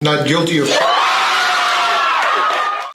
Not guilty of.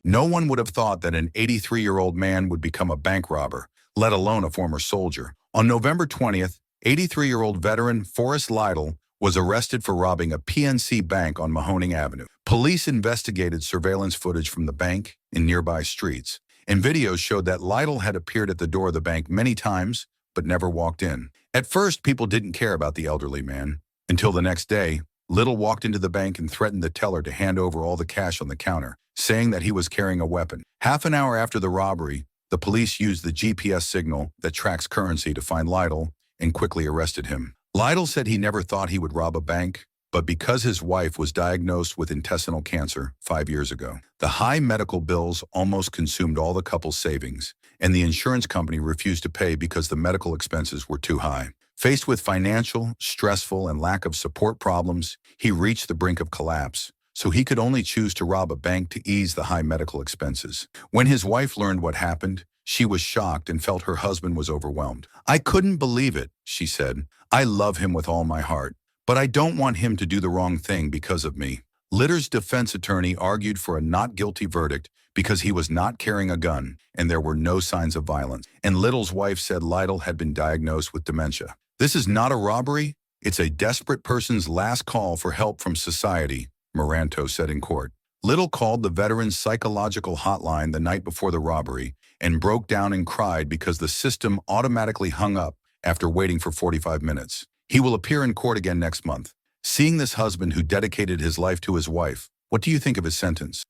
No one would have thought that an 83-year-old man would become a bank robber, let alone a former soldier. On November 20th, 83-year-old veteran Forrest Lytle was arrested for robbing a PNC bank on Mahoning Avenue. Police investigated surveillance footage from the bank in nearby streets, and videos showed that Lytle had appeared at the door of the bank many times but never walked in. At first, people didn't care about the elderly man, until the next day, Lytle walked into the bank and threatened the teller to hand over all the cash on the counter, saying that he was carrying a weapon. Half an hour after the robbery, the police used the GPS signal that tracks currency to find Lytle and quickly arrested him. Lytle said he never thought he would rob a bank, but because his wife was diagnosed with intestinal cancer 5 years ago, the high medical bills almost consumed all the couple's savings, and the insurance company refused to pay because the medical expenses were too high. Faced with financial, stressful, and lack of support problems, he reached the brink of collapse, so he could only choose to rob a bank to ease the high medical expenses. When his wife learned what happened, she was shocked and felt her husband was overwhelmed. "I couldn't believe it," she said. "I love him with all my heart, but I don't want him to do the wrong thing because of me." Lytle's defense attorney argued for a not guilty verdict because he was not carrying a gun and there were no signs of violence. And Lytle's wife said Lytle had been diagnosed with dementia. "This is not a robbery. It's a desperate person's last call for help from society," Moranto said in court. Lytle called the veteran's psychological hotline the night before the robbery and broke down and cried because the system automatically hung up after waiting for 45 minutes. He will appear in court again next month. Seeing this husband who dedicated his life to his wife, what do you think of his sentence?